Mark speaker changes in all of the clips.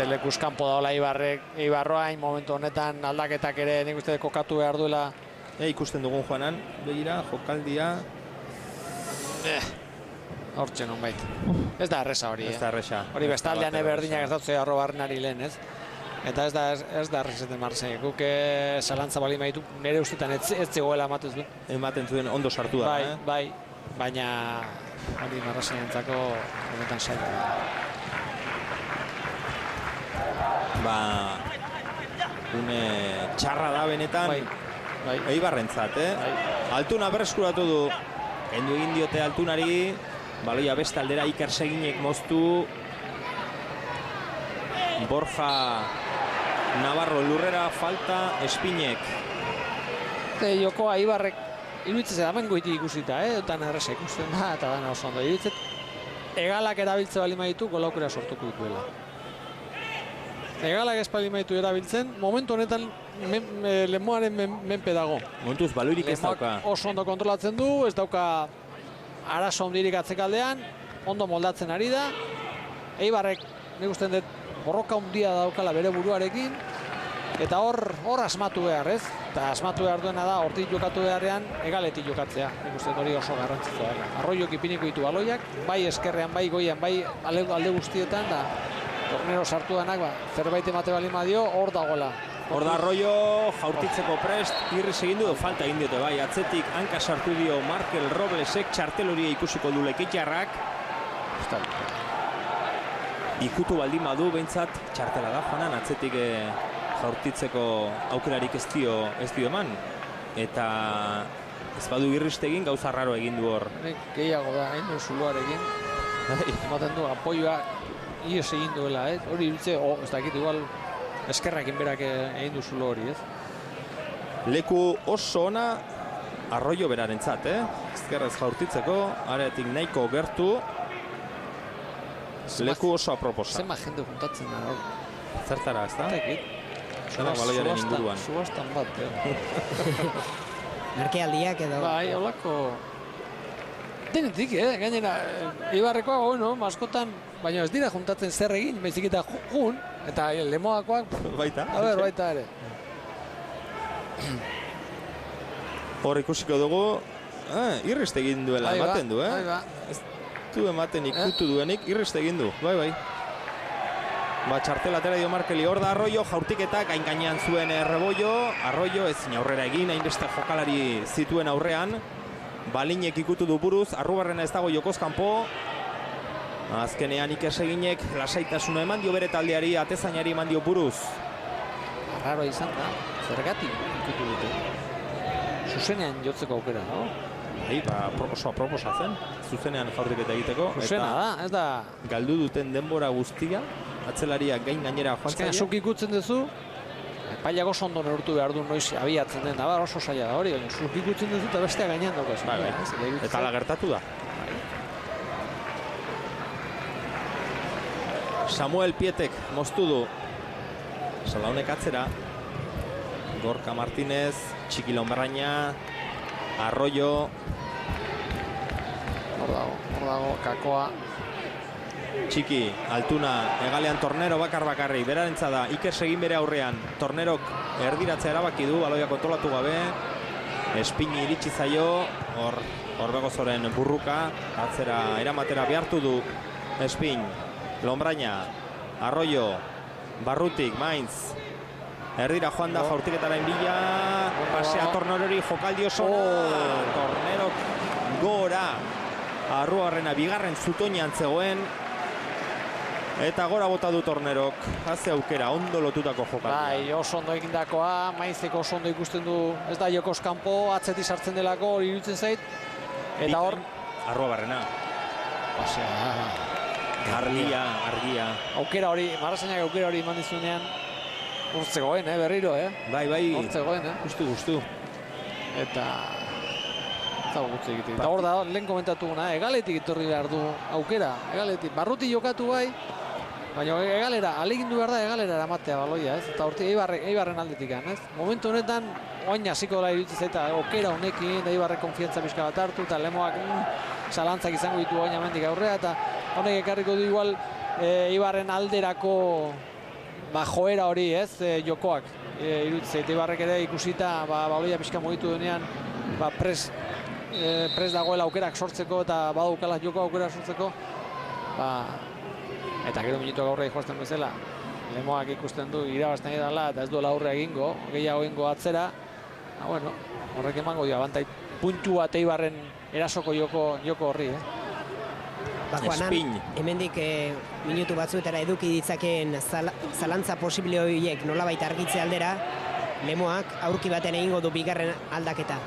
Speaker 1: Lekuz kanpo daola Ibarroa, momentu honetan aldaketak ere nik uste kokatu behar duela.
Speaker 2: Ikusten dugun Juanan, begira, jokaldia.
Speaker 1: Hortxe nonbait. Ez da erresa hori.
Speaker 2: Ez da erresa.
Speaker 1: Hori bestaldean berdinak ez dautze arrobarrenari lehen, ez? Eta ez da errezetan marzen. Guk zalantza bali maitu nire ustetan ez zegoela ematen zuen.
Speaker 2: Ematen zuen ondo sartu da.
Speaker 1: Bai, baina hori marrazen entzako honetan saia.
Speaker 2: Une txarra da benetan Eibarrentzat, Altuna berreskuratu du. Kendu egin diote Altunari. Baloia beste aldera Iker Seginek moztu. Borja Navarro lurrera falta Espinek.
Speaker 1: Jokoa Ibarrek iruditzen hemen goitik ikusita, tan erresa ikusten da eta dana oso ondo. Iruditzen Egalak erabiltze bali maitu golaukera sortuko dituela. Egalak ez bali maitu erabiltzen, momentu honetan Lemoaren menpe dago.
Speaker 2: Momentuz baloirik ez dauka.
Speaker 1: Oso ondo kontrolatzen du, ez dauka arazo hondirik atzekaldean, ondo moldatzen ari da. Eibarrek nik usten dut borroka handia daukala bere buruarekin, eta hor asmatu behar, ez? Eta asmatu behar duena da, hortik jokatu beharrean, Egaletik jokatzea. Nik uste hori oso garrantzitsua dela. Arroiok ipiniko ditu baloiak, bai eskerrean, bai goian, bai alde guztietan, da tornero sartu denak, zerbait emate bali madio, hor dagoela.
Speaker 2: Hor da Arroyo jaurtitzeko prest, irriz egin du, falta egin diote bai, atzetik hanka sartu dio Markel Roblesek, txartel hori ikusiko du Lekeitarrak. Ikutu baldin badu, behintzat txartela da, Juanan, atzetik jaurtitzeko aukerarik ez dio eman. Eta ez badu irriztegin gauza raro egin du hor.
Speaker 1: Gehiago da, hain du zuloarekin. Ematen du, apoioa ies egin duela, hori iritze, ez dakit igual eskerrakin berak egin du zulo hori, ez?
Speaker 2: Leku oso ona Arroyo berarentzat, ezkerrez jaurtitzeko, aretik nahiko gertu. Leku oso aproposa.
Speaker 1: Zema jende juntatzen da hor.
Speaker 2: Zertara, ez da?
Speaker 1: Zena
Speaker 2: baloiaren inguruan.
Speaker 1: Subastan bat,
Speaker 3: Merkealdiak edo.
Speaker 1: Bai, holako denetik, gainera, Ibarrekoa, bueno, maskotan, baina ez dira juntatzen zer egin, baizik eta jun, eta Lemoakoak
Speaker 2: baita
Speaker 1: ere.
Speaker 2: Hor ikusiko dugu, irrist egin duela ematen du, Ez du ematen ikutu duenik, irrist egin du, bai. Txartel atera dio Markeli, hor da Arroyo, jaurtiketak gain-gainean zuen Rebollo, Arroyo ezin aurrera egin, hainbeste jokalari zituen aurrean, Balinek ikutu du buruz, Arrubarrena ez dago jokoz kanpo. Azkenean Iker Seginek lasaitasuna eman dio bere taldeari, atezainari eman dio buruz.
Speaker 1: Arraroa izan da, zergatik ikutu dute. Zuzenean jotzeko aukera, no?
Speaker 2: Oso aproposa zen, zuzenean jaurtiketa egiteko.
Speaker 1: Zuzena da, ez da.
Speaker 2: Galdu duten denbora guztia, atzelariak gainera joan zaila.
Speaker 1: Zuk ikutzen duzu, epaiak oso ondo neurtu behar du noiz abiatzen den, oso zaila da hori, zuk ikutzen duzu eta bestea gainean daukaz.
Speaker 2: Eta ala gertatu da. Samuel Pietek moztu du. Salaunek atzera. Gorka Martínez, Txiki Lonbarraina, Arroyo.
Speaker 1: Hor dago, Kakoa.
Speaker 2: Txiki, Altuna, Egalean Tornero bakarri, berarentza da, Iker Segin bere aurrean, Tornerok erdiratzea erabaki du, baloia kontrolatu gabe, Espini iritsi zaio, hor Begozoren burruka, atzera eramatera behartu du Espin, Lonbraina, Arroyo, Barrutik, Mainz, erdira joan da jaurtiketaren bila, pasea Tornerori jokaldi oso, Tornerok gora, Arruarrena bigarren zutoinean zegoen, eta gora bota du Tornerok, haze aukera, ondo lotutako jokaldia.
Speaker 1: Bai, oso ondo egindakoa, Maizeko oso ondo ikusten du, ez da jokoz kanpo, atzeti sartzen delako, hori iruditzen zait. Eta hor...
Speaker 2: Arruabarrena. Argia.
Speaker 1: Aukera hori, Marrazainak aukera hori eman dizunean, urtzegoen, berriro,
Speaker 2: Bai.
Speaker 1: Urtzegoen,
Speaker 2: Gustu.
Speaker 1: Eta... Eta hor da, lehen komentatu guna, Egaletik itorri behar du aukera, Egaletik, Barruti jokatu bai, baina Egalera, alegindu behar da Egalera eramatea baloia, eta hortik Eibarren aldetik, momentu honetan, oain hasiko dela iruditzen eta aukera honekin, Eibarrek konfiantza pixka bat hartu, eta Lemoak zalantzak izango ditu oain amendik aurrea, eta honek ekarriko du igual Eibarren alderako joera hori, ez, jokoak. Iruditzen, Eibarrek ere ikusita, baloia pixka mugitu denean, pres dagoela aukerak sortzeko eta badaukala joko aukera sortzeko. Eta gero minutuak aurre joazten bezala, Lemoak ikusten du irabazten edala eta ez duela aurre egingo, gehiago egingo atzera. Bueno, horrek emango dio, abantai puntu bat Eibarren erasoko joko horri,
Speaker 3: Juanan, hemendik minutu batzuetara eduki ditzakeen zalantza posible horiek nolabait argitze aldera, Lemoak aurki baten egingo du bigarren aldaketa.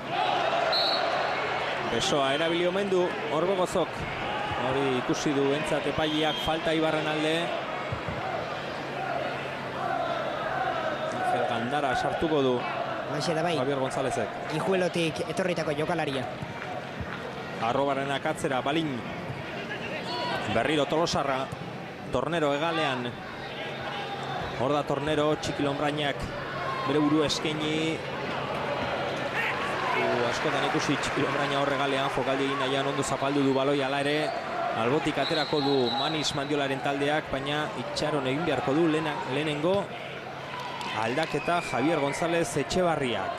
Speaker 2: Besoa erabili omen du Orbegozok. Hori ikusi du entzat epaileak falta Eibarren alde. Angel Gandara sartuko du Javier Gonzálezek.
Speaker 3: Ijuelotik etorritako jokalaria.
Speaker 2: Arrobarenak atzera, Balin. Berriro Tolosarra. Tornero egalean. Hor da Tornero, Txiki Lonbrainak bere buru eskaini. Askotan ikusi Txiki Lonbraina hor egalean, jokaldi egin nahian ondo zapaldu du baloi ala ere. Albotik aterako du Manis Mandiolaren taldeak, baina itxaron egin beharko du lehenengo aldaketa Javier González Etxebarriak.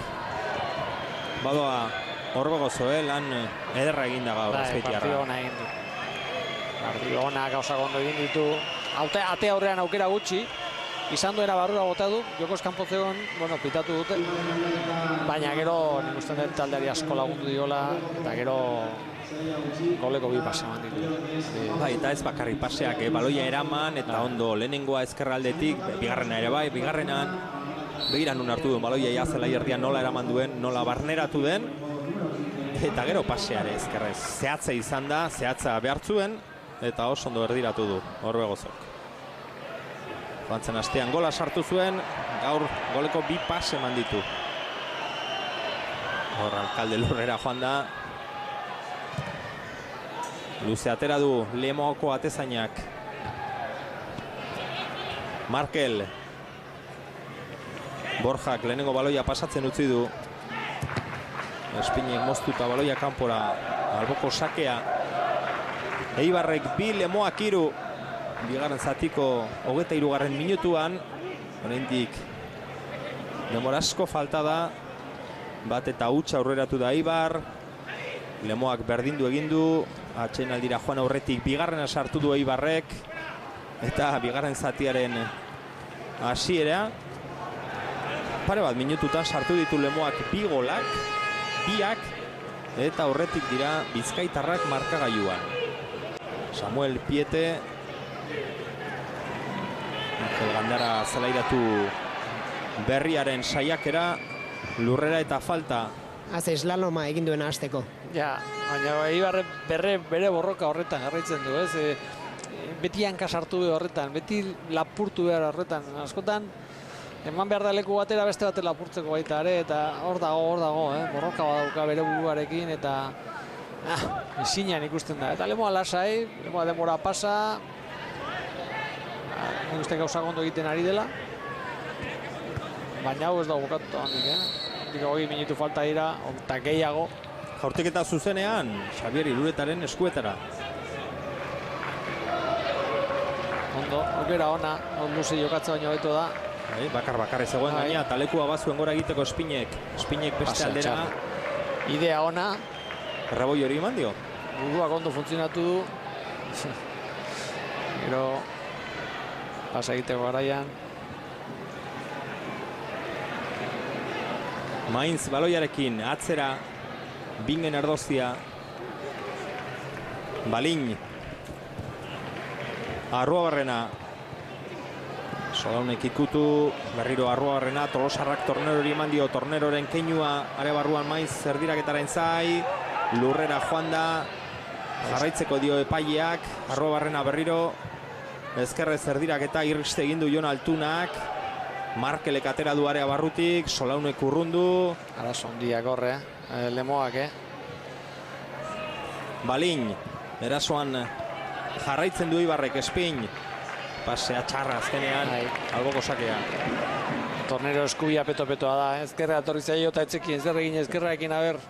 Speaker 2: Badoa Orbegozo, lan ederra egin da gaur Azpeitiarra.
Speaker 1: Partido ona egin du. Partido ona gauzak ondo egin ditu. Ate aurrean aukera gutxi. Izan duena barrura bota du, jokoz kanpo zegoen, pitatu dute. Baina gero, nik usten dut taldeari asko lagundu diola, eta gero goleko bi pase eman ditu.
Speaker 2: Eta ez bakarrik paseak, baloia eraman, eta ondo lehenengoa ezkerraldetik, bigarrena ere bai, bigarrenan, begiran nun hartu duen baloia jazela erdian nola eraman duen, nola barneratu den, eta gero paseare ezkerrez. Zehatza izan da, zehatza behartzuen, eta oso ondo erdiratu du, Orbegozok. Joantzen astean gola sartu zuen, gaur goleko bi pase eman ditu. Hor Alkalde lurrera joan da. Luze atera du Lemoako atezainak. Markel. Borjak lehenengo baloia pasatzen utzi du. Espinek moztuta baloia kanpora. Alboko sakea. Eibarrek 2, Lemoak 3. Bigarren zatiko 23. minutuan. Oraindik denbora asko falta da. Bat eta huts aurreratu da Eibar. Lemoak berdindu egin du. Atsedenaldira joan aurretik bigarrena sartu du Eibarrek. Eta bigarren zatiaren hasiera. Pare bat minututan sartu ditu Lemoak 2 golak. 2ak. Eta aurretik dira bizkaitarrak markagailuan. Samuel Piete. Angel Gandara zelairatu berriaren saiakera, lurrera eta falta.
Speaker 3: Haze eslaloma egin duena hasteko.
Speaker 1: Ja, baina Eibarre bere borroka horretan jarraitzen du, ez? Beti hanka sartu behar horretan, beti lapurtu behar horretan. Askotan, eman behar da leku batera beste batera lapurtzeko baita ere, eta hor dago, borroka badauka bere buruarekin, eta esinean ikusten da. Eta Lemoa lasai, Lemoa denbora pasa, nik uste gauzak ondo egiten ari dela. Baina hau ez da bukatu handik, Handik 20 minutu falta dira, eta gehiago.
Speaker 2: Jaurtiketa zuzenean, Xabier Iruretaren eskuetara.
Speaker 1: Ondo, aukera ona, luze jokatza baino beto da.
Speaker 2: Bakar zegoen gaina, talekua bazuen gora egiteko Espinek beste aldera.
Speaker 1: Idea ona.
Speaker 2: Erraboi hori eman dio.
Speaker 1: Buruak ondo funtzionatu du. Gero pasa egiteko garaian.
Speaker 2: Mainz baloiarekin atzera Bingen Erdozia. Balin. Arruabarrena. Solaunek ikutu. Berriro Arruabarrena. Tolosarrak Tornerori eman dio. Torneroren keinua. Are barruan Mainz erdiraketaren zai. Lurrera joan da. Jarraitzeko dio epaileak. Arruabarrena berriro. Ezkerrez erdiraketa irriste egin du Jon Altunak. Markelek atera du area barrutik. Solaunek urrundu.
Speaker 1: Arazo handiak horre, Lemoak,
Speaker 2: Balin. Erasoan jarraitzen du Eibarrek Espin. Pasea txarra azkenean. Alboko sakea.
Speaker 1: Tornero eskubia peto-petoa da. Ezkerra atorri zaio eta etzekin zer egin ezkerraekin, aber.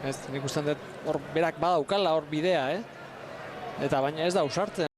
Speaker 1: Ez, nik usten dut hor berak badaukala hor bidea, Eta baina ez da ausartzen.